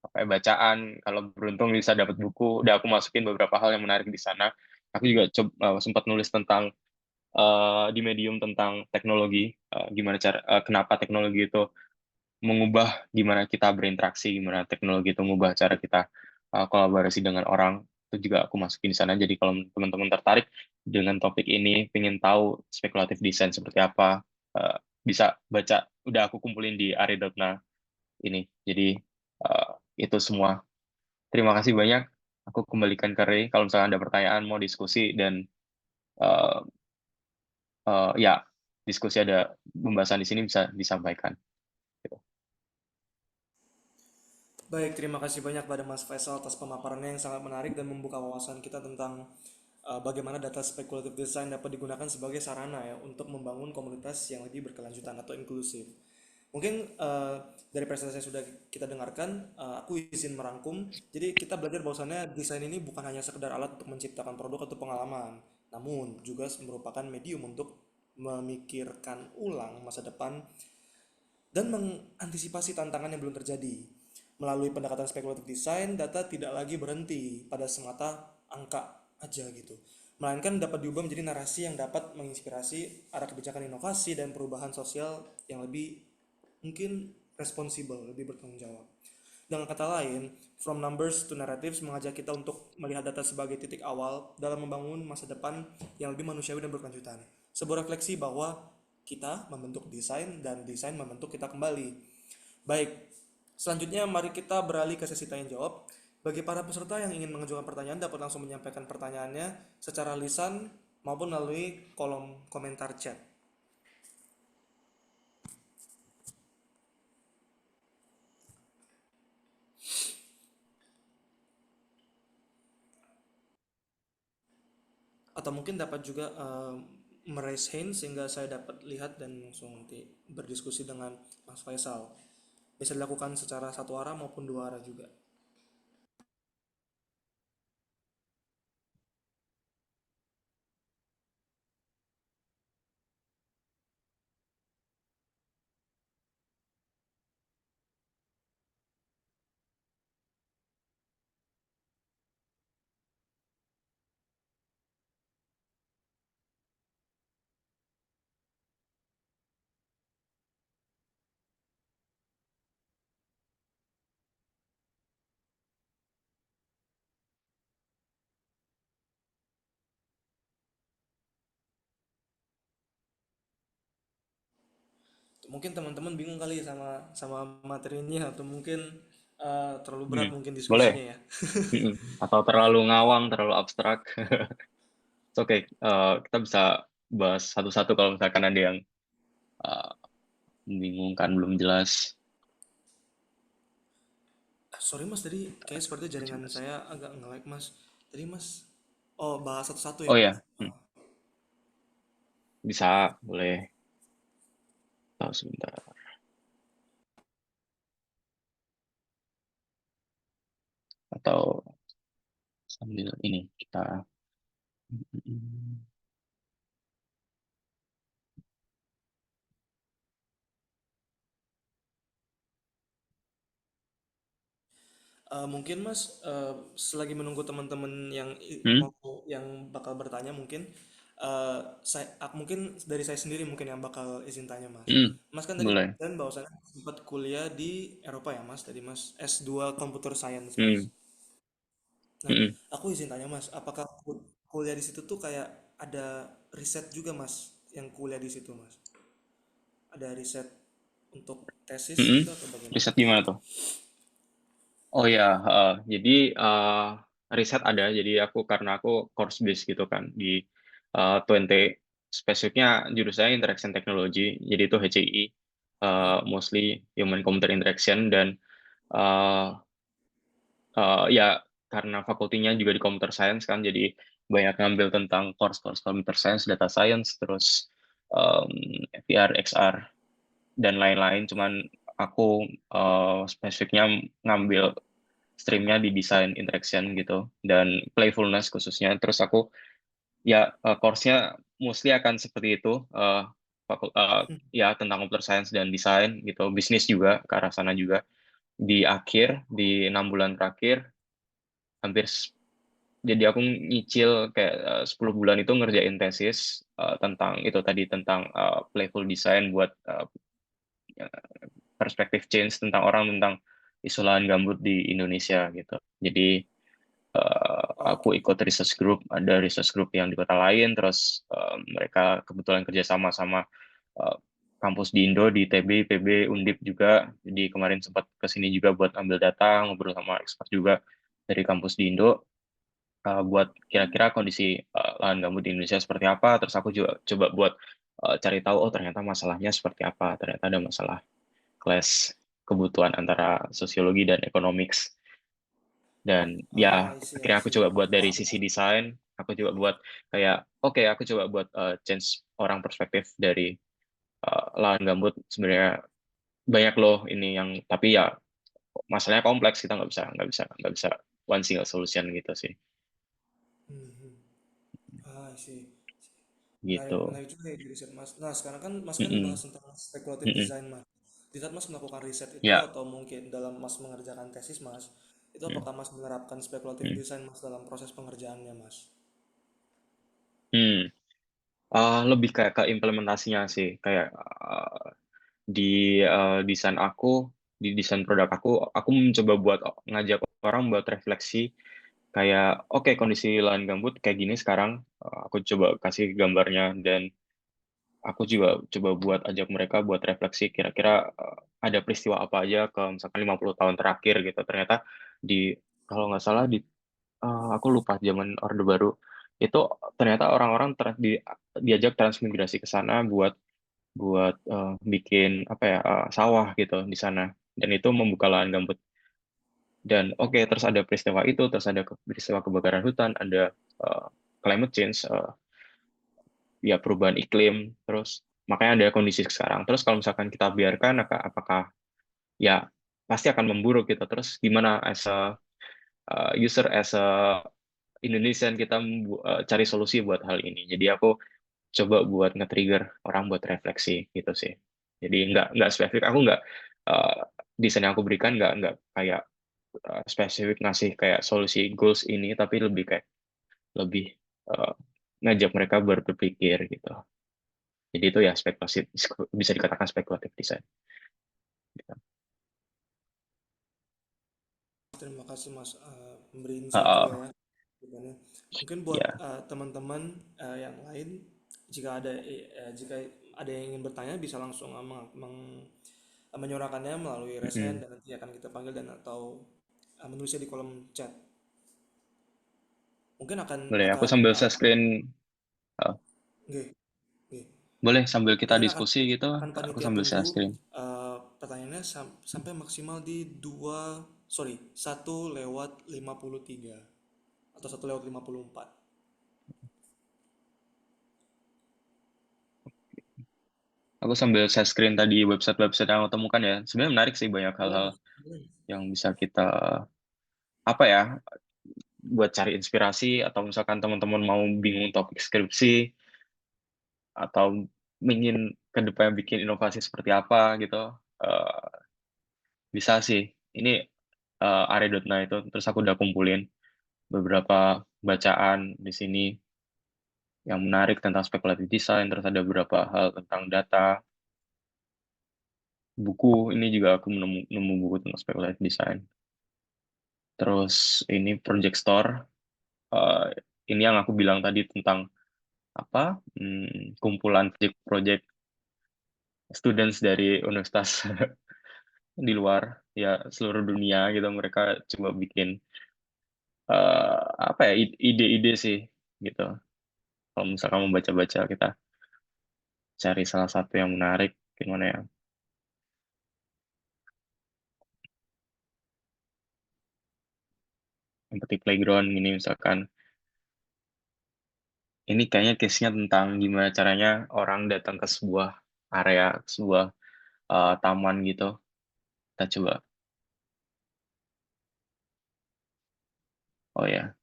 apa ya, bacaan. Kalau beruntung bisa dapat buku, udah aku masukin beberapa hal yang menarik di sana. Aku juga sempat nulis tentang di Medium tentang teknologi, gimana cara, kenapa teknologi itu mengubah gimana kita berinteraksi, gimana teknologi itu mengubah cara kita kolaborasi dengan orang. Itu juga aku masukin di sana. Jadi kalau teman-teman tertarik dengan topik ini, pengen tahu spekulatif desain seperti apa, bisa baca. Udah aku kumpulin di Ari.na ini. Jadi eh, itu semua. Terima kasih banyak. Aku kembalikan ke Ray. Kalau misalnya ada pertanyaan, mau diskusi, dan eh, ya diskusi, ada pembahasan di sini bisa disampaikan. Gitu. Baik, terima kasih banyak pada Mas Faisal atas pemaparannya yang sangat menarik dan membuka wawasan kita tentang bagaimana data speculative design dapat digunakan sebagai sarana ya untuk membangun komunitas yang lebih berkelanjutan atau inklusif. Mungkin dari presentasi yang sudah kita dengarkan, aku izin merangkum. Jadi kita belajar bahwasannya desain ini bukan hanya sekedar alat untuk menciptakan produk atau pengalaman, namun juga merupakan medium untuk memikirkan ulang masa depan dan mengantisipasi tantangan yang belum terjadi. Melalui pendekatan spekulatif desain, data tidak lagi berhenti pada semata angka aja gitu. Melainkan dapat diubah menjadi narasi yang dapat menginspirasi arah kebijakan inovasi dan perubahan sosial yang lebih mungkin responsibel, lebih bertanggung jawab. Dengan kata lain, from numbers to narratives mengajak kita untuk melihat data sebagai titik awal dalam membangun masa depan yang lebih manusiawi dan berkelanjutan. Sebuah refleksi bahwa kita membentuk desain dan desain membentuk kita kembali. Baik, Selanjutnya, mari kita beralih ke sesi tanya jawab. Bagi para peserta yang ingin mengajukan pertanyaan dapat langsung menyampaikan pertanyaannya secara lisan maupun melalui kolom komentar chat. Atau mungkin dapat juga meraise hand sehingga saya dapat lihat dan langsung nanti berdiskusi dengan Mas Faisal. Bisa dilakukan secara satu arah maupun dua arah juga. Mungkin teman-teman bingung kali sama sama materinya atau mungkin terlalu berat Hmm, mungkin boleh. diskusinya ya. Atau terlalu ngawang, terlalu abstrak. Oke, kita bisa bahas satu-satu kalau misalkan ada yang uh, membingungkan, belum jelas. Sorry mas, tadi kayak seperti jaringan saya agak nge-lag mas. Tadi mas, oh bahas satu-satu ya Oh mas. ya, bisa, boleh. Tahu sebentar. Atau sambil ini kita. Mungkin mas, selagi menunggu teman-teman yang Hmm? mau yang bakal bertanya mungkin, mungkin dari saya sendiri mungkin yang bakal izin tanya mas. Hmm, Mas kan tadi boleh. dan bahwasannya sempat kuliah di Eropa ya mas, tadi mas S2 Computer Science mas. Hmm, Nah, hmm, aku izin tanya Mas, apakah kuliah di situ tuh kayak ada riset juga Mas yang kuliah di situ Mas? Ada riset untuk tesis hmm. gitu atau bagaimana? Riset gimana tuh? Oh ya, jadi riset ada. Jadi karena aku course base gitu kan di 20, spesifiknya jurusannya Interaction Technology. Jadi itu HCI, Hmm. mostly Human Computer Interaction, dan eh, ya karena fakultinya juga di Computer Science kan, jadi banyak ngambil tentang course-course Computer Science, Data Science, terus um, VR, XR, dan lain-lain. Cuman aku spesifiknya ngambil streamnya di desain interaction gitu dan playfulness khususnya. Terus aku ya course-nya mostly akan seperti itu, ya tentang computer science dan desain gitu, bisnis juga ke arah sana juga. Di akhir, di 6 bulan terakhir, hampir jadi aku nyicil kayak 10 bulan itu ngerjain tesis tentang itu tadi, tentang playful design buat perspektif change tentang orang tentang isu lahan gambut di Indonesia gitu. Jadi aku Oke. ikut research group, ada research group yang di kota lain, terus mereka kebetulan kerjasama sama eh, kampus di Indo, di ITB, IPB, Undip juga. Jadi kemarin sempat ke sini juga buat ambil data, ngobrol sama expert juga dari kampus di Indo, buat kira-kira kondisi lahan gambut di Indonesia seperti apa. Terus aku juga coba buat cari tahu, oh ternyata masalahnya seperti apa. Ternyata ada masalah clash kebutuhan antara sosiologi dan economics. Dan Ah, ya I akhirnya aku see. coba buat dari sisi desain, aku coba buat kayak oke, aku coba buat change orang perspektif dari lahan gambut. Sebenarnya banyak loh ini yang, tapi ya masalahnya kompleks, kita nggak bisa one single solution gitu sih. Mhm. Ah, I see. Menarik, Gitu. menarik juga ya di riset Mas. Nah, sekarang kan Mas kan bahas Mm-mm. tentang speculative Mm-mm. design Mas. Di saat Mas melakukan riset itu Ya. atau mungkin dalam Mas mengerjakan tesis Mas, itu Mm. apakah Mas menerapkan speculative Mm. design Mas dalam proses pengerjaannya Mas? Hmm. Lebih kayak ke implementasinya sih, kayak di desain aku, di desain produk aku mencoba buat ngajak orang buat refleksi kayak oke, kondisi lahan gambut kayak gini sekarang, aku coba kasih gambarnya, dan aku juga coba buat ajak mereka buat refleksi kira-kira ada peristiwa apa aja ke misalkan 50 tahun terakhir gitu. Ternyata di kalau nggak salah aku lupa zaman Orde Baru itu ternyata orang-orang diajak transmigrasi ke sana buat buat bikin apa ya sawah gitu di sana dan itu membuka lahan gambut dan oke terus ada peristiwa itu terus ada peristiwa kebakaran hutan ada uh, climate change ya perubahan iklim terus makanya ada kondisi sekarang terus kalau misalkan kita biarkan apakah ya pasti akan memburuk gitu terus gimana as a user as a Indonesian kita cari solusi buat hal ini jadi aku coba buat nge-trigger orang buat refleksi gitu sih jadi nggak spesifik aku nggak uh, desain yang aku berikan nggak kayak spesifik ngasih kayak solusi goals ini tapi lebih kayak lebih uh, ngajak mereka berpikir gitu jadi itu ya spekulasi bisa dikatakan spekulatif desain gitu. Terima kasih Mas, memberi insight juga Uh, ya. Gimana? Mungkin buat ya teman-teman yang lain, jika ada yang ingin bertanya bisa langsung menyuarakannya melalui raise hand mm, dan nanti akan kita panggil dan atau menulisnya di kolom chat. Mungkin akan boleh aku akan sambil share screen uh, nggih, nggih. boleh sambil kita Mungkin diskusi gitu akan aku panitia sambil share tunggu screen pertanyaannya sampai maksimal di 1:53 atau 1:54. aku sambil share screen tadi website-website yang aku temukan ya sebenarnya menarik sih banyak Boleh hal-hal Mas. Boleh. yang bisa kita apa ya buat cari inspirasi atau misalkan teman-teman mau bingung topik skripsi atau ingin ke depan bikin inovasi seperti apa gitu eh, bisa sih ini Are.na itu terus aku udah kumpulin beberapa bacaan di sini yang menarik tentang spekulatif desain terus ada beberapa hal tentang data buku ini juga aku nemu buku tentang spekulatif desain terus ini project store eh, ini yang aku bilang tadi tentang apa kumpulan project students dari universitas di luar ya seluruh dunia gitu mereka coba bikin apa ya ide-ide sih gitu kalau misalkan membaca-baca kita cari salah satu yang menarik gimana ya empathy playground ini misalkan ini kayaknya case-nya tentang gimana caranya orang datang ke sebuah area sebuah taman gitu kita coba oh ya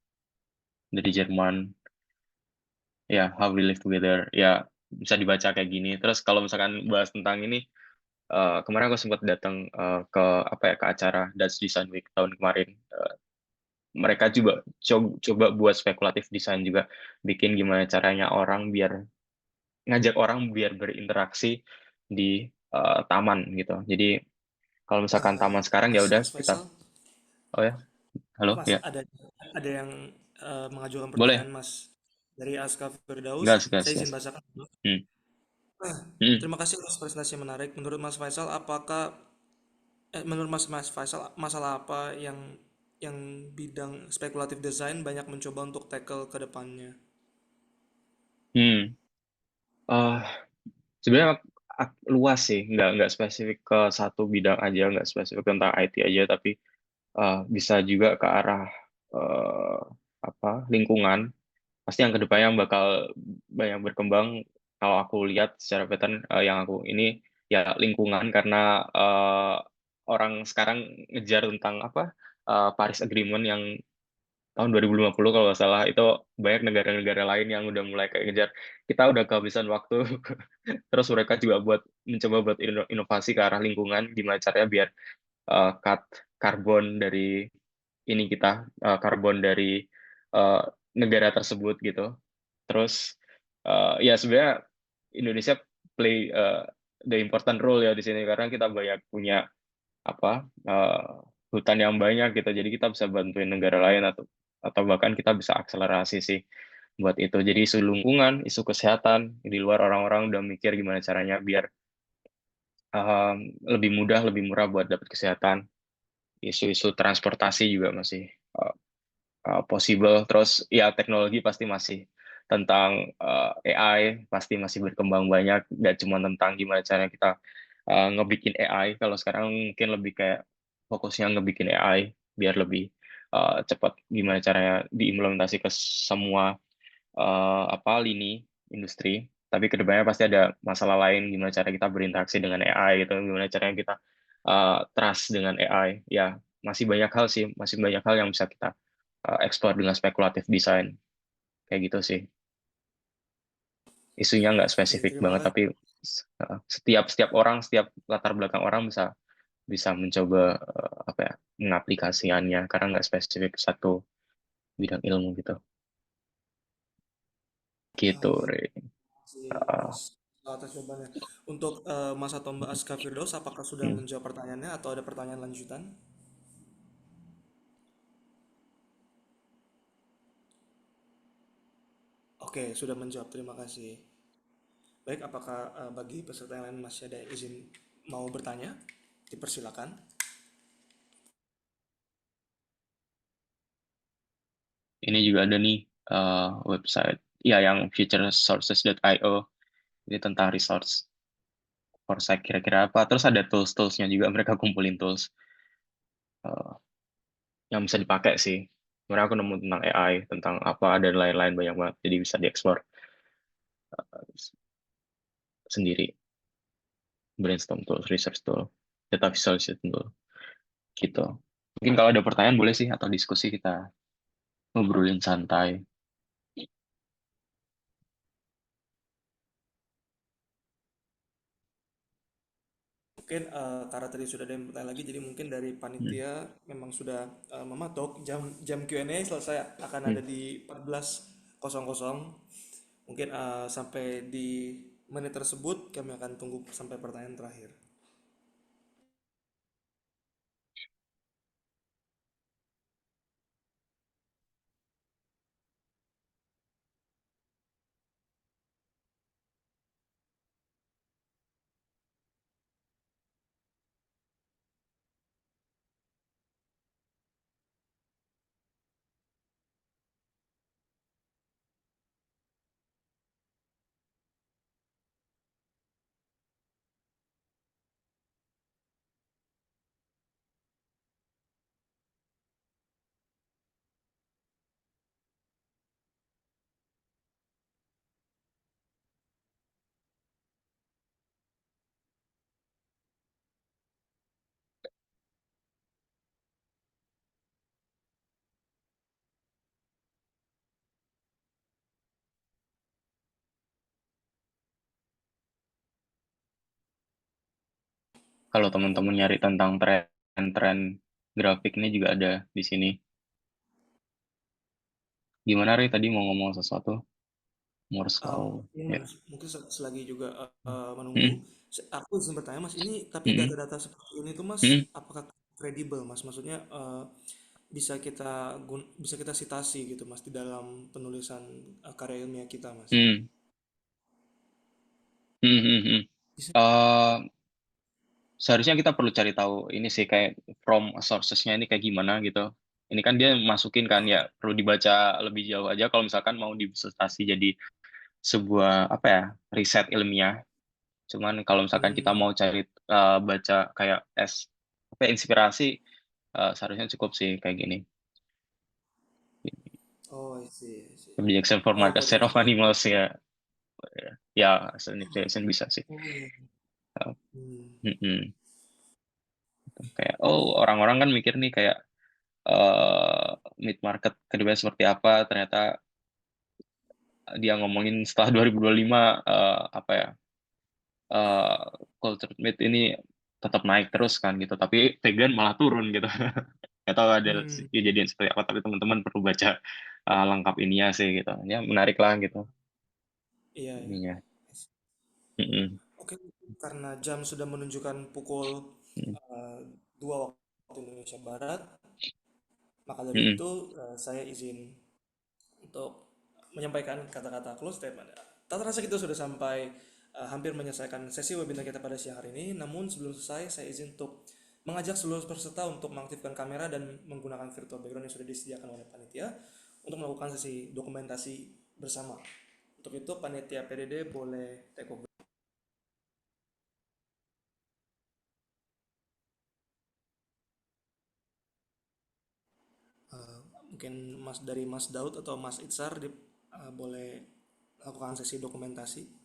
dari Jerman ya how we live together ya bisa dibaca kayak gini terus kalau misalkan bahas tentang ini kemarin aku sempat datang ke apa ya ke acara Dutch Design Week tahun kemarin. Mereka juga coba buat spekulatif desain juga, bikin gimana caranya orang biar ngajak orang biar berinteraksi di taman gitu. Jadi kalau misalkan taman sekarang ya udah Mas kita, Faisal, oh ya, halo Mas, ya, ada yang mengajukan boleh, pertanyaan, Mas. Dari Aska Firdaus, gas gas saya izin gas. bacakan dulu. Hmm. Hmm. Terima kasih atas presentasi yang menarik. Menurut Mas Faisal, menurut Mas Faisal, masalah apa yang bidang spekulatif desain banyak mencoba untuk tackle ke depannya? Hmm. Eh, sebenarnya luas sih, nggak spesifik ke satu bidang aja, nggak spesifik tentang IT aja, tapi bisa juga ke arah eh, apa lingkungan. Pasti yang kedepannya bakal banyak berkembang. Kalau aku lihat secara pattern yang aku ini ya lingkungan karena orang sekarang ngejar tentang apa Paris Agreement yang tahun 2050 kalau nggak salah itu banyak negara-negara lain yang udah mulai kayak ngejar kita udah kehabisan waktu terus mereka juga mencoba buat inovasi ke arah lingkungan gimana caranya biar cut karbon dari ini kita karbon dari uh, negara tersebut gitu. Terus ya sebenarnya Indonesia play the important role ya di sini karena kita banyak punya apa hutan yang banyak gitu. Jadi kita bisa bantuin negara lain atau bahkan kita bisa akselerasi sih buat itu. Jadi isu lingkungan, isu kesehatan, di luar orang-orang udah mikir gimana caranya biar lebih mudah, lebih murah buat dapat kesehatan. Isu-isu transportasi juga masih possible. Terus ya teknologi pasti masih tentang AI, pasti masih berkembang banyak. Dan cuma tentang gimana caranya kita ngebikin AI. Kalau sekarang mungkin lebih kayak fokusnya ngebikin AI biar lebih cepat. Gimana caranya diimplementasi ke semua apa lini industri. Tapi kedepannya pasti ada masalah lain, gimana cara kita berinteraksi dengan AI gitu, gimana caranya kita trust dengan AI. Ya, masih banyak hal sih, masih banyak hal yang bisa kita explore dengan spekulatif design kayak gitu sih. Isunya nggak Oke, spesifik terima banget, kasih. tapi setiap setiap orang, setiap latar belakang orang bisa bisa mencoba apa ya mengaplikasikannya karena nggak spesifik satu bidang ilmu gitu. Gitu, Oke, Re. kasih Uh, Mas atas jawabannya. Untuk Mas atau Mbak Aska Firdaus, apakah sudah hmm. menjawab pertanyaannya atau ada pertanyaan lanjutan? Oke, sudah menjawab. Terima kasih. Baik, apakah bagi peserta yang lain masih ada izin mau bertanya? Dipersilakan. Ini juga ada nih website ya yang futuresources.io ini tentang resource foresight kira-kira apa. Terus ada tools-toolsnya juga mereka kumpulin tools eh, yang bisa dipakai sih. Sebenarnya aku nemu tentang AI, tentang apa dan lain-lain banyak banget. Jadi bisa dieksplor sendiri, brainstorm tool, research tool, data visualization tool, gitu. Mungkin kalau ada pertanyaan boleh sih atau diskusi kita ngobrolin santai. Mungkin karena tadi sudah ada yang bertanya lagi, jadi mungkin dari Hmm. panitia memang sudah mematok jam jam Q&A selesai akan ada Hmm. di 14.00. Mungkin sampai di menit tersebut kami akan tunggu sampai pertanyaan terakhir. Kalau teman-teman Oke. nyari tentang tren-tren grafik ini juga ada di sini. Gimana Ri tadi mau ngomong sesuatu? Morse code. Ini Ya. Mas, mungkin selagi juga menunggu, Hmm. aku izin bertanya Mas, ini tapi Hmm. data-data seperti ini tuh Mas, Hmm. apakah kredibel Mas? Maksudnya bisa kita citasi gitu Mas di dalam penulisan karya ilmiah kita Mas? Hmm. Hmm. Hmm. Hmm. Bisa. Eh, seharusnya kita perlu cari tahu ini sih kayak from sources-nya ini kayak gimana gitu. Ini kan dia masukin kan ya perlu dibaca lebih jauh aja kalau misalkan mau disertasi jadi sebuah apa ya riset ilmiah. Cuman kalau misalkan kita Hmm. mau cari baca kayak apa ya, inspirasi seharusnya cukup sih kayak gini. Oh, I see, I see. The Jackson for Oh, Market buat Share of inspirasi. Animals ya ya as an inspiration bisa sih. Oh iya. Uh, Hmm. mm-mm. Kayak oh orang-orang kan mikir nih kayak mid market kedepannya seperti apa ternyata dia ngomongin setelah 2025 apa ya uh, culture meat ini tetap naik terus kan gitu tapi vegan malah turun gitu atau ada Hmm. kejadian seperti apa tapi teman-teman perlu baca lengkap ininya sih gitu ya menarik lah gitu Iya, iya. ininya. Mm-mm. Oke, karena jam sudah menunjukkan pukul Mm-mm. 2 waktu Indonesia Barat, maka dari Mm-mm. itu saya izin untuk menyampaikan kata-kata close statement. Tak terasa kita sudah sampai hampir menyelesaikan sesi webinar kita pada siang hari ini. Namun sebelum selesai, saya izin untuk mengajak seluruh peserta untuk mengaktifkan kamera dan menggunakan virtual background yang sudah disediakan oleh panitia untuk melakukan sesi dokumentasi bersama. Untuk itu panitia PDD boleh take over. Mungkin dari Mas Daud atau Mas Itzar boleh lakukan sesi dokumentasi.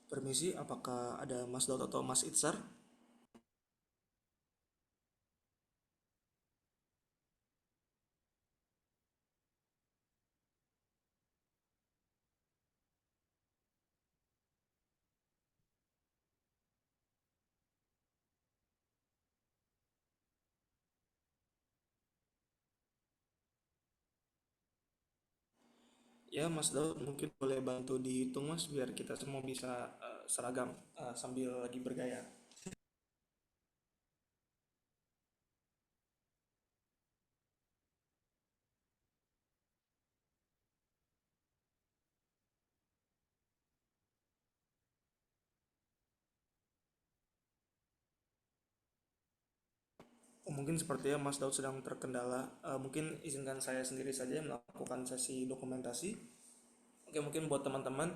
Permisi, apakah ada Mas Daud atau Mas Itzar? Ya, Mas Daud mungkin boleh bantu dihitung Mas biar kita semua bisa seragam sambil lagi bergaya. Oh, mungkin sepertinya Mas Daud sedang terkendala. Mungkin izinkan saya sendiri saja melakukan sesi dokumentasi. Oke, mungkin buat teman-teman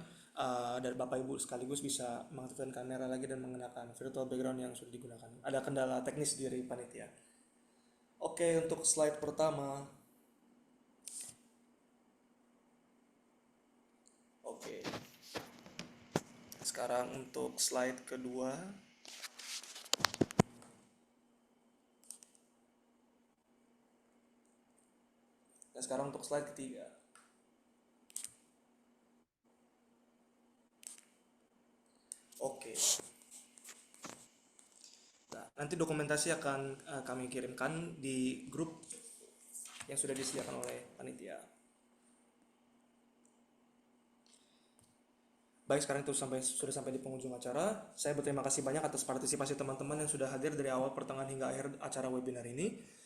dari Bapak Ibu sekaligus bisa mengaktifkan kamera lagi dan mengenakan virtual background yang sudah digunakan. Ada kendala teknis dari panitia. Oke, untuk slide pertama. Oke, sekarang untuk slide kedua. Dan sekarang untuk slide ketiga. Oke. Nah, nanti dokumentasi akan kami kirimkan di grup yang sudah disediakan oleh panitia. Baik, sekarang itu sudah sampai di penghujung acara. Saya berterima kasih banyak atas partisipasi teman-teman yang sudah hadir dari awal, pertengahan hingga akhir acara webinar ini.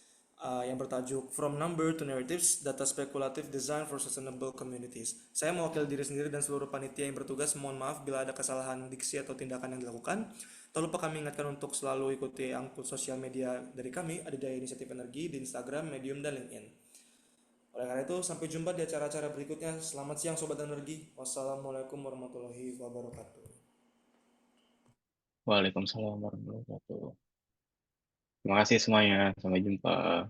Yang bertajuk From Number to Narratives, Data Speculative Design for Sustainable Communities. Saya mewakili diri sendiri dan seluruh panitia yang bertugas. Mohon maaf bila ada kesalahan diksi atau tindakan yang dilakukan. Tak lupa kami ingatkan untuk selalu ikuti akun sosial media dari kami, Adidaya Inisiatif Energi di Instagram, Medium, dan LinkedIn. Oleh karena itu, sampai jumpa di acara-acara berikutnya. Selamat siang Sobat Energi. Wassalamualaikum warahmatullahi wabarakatuh. Waalaikumsalam warahmatullahi wabarakatuh. Terima kasih semuanya. Sampai jumpa.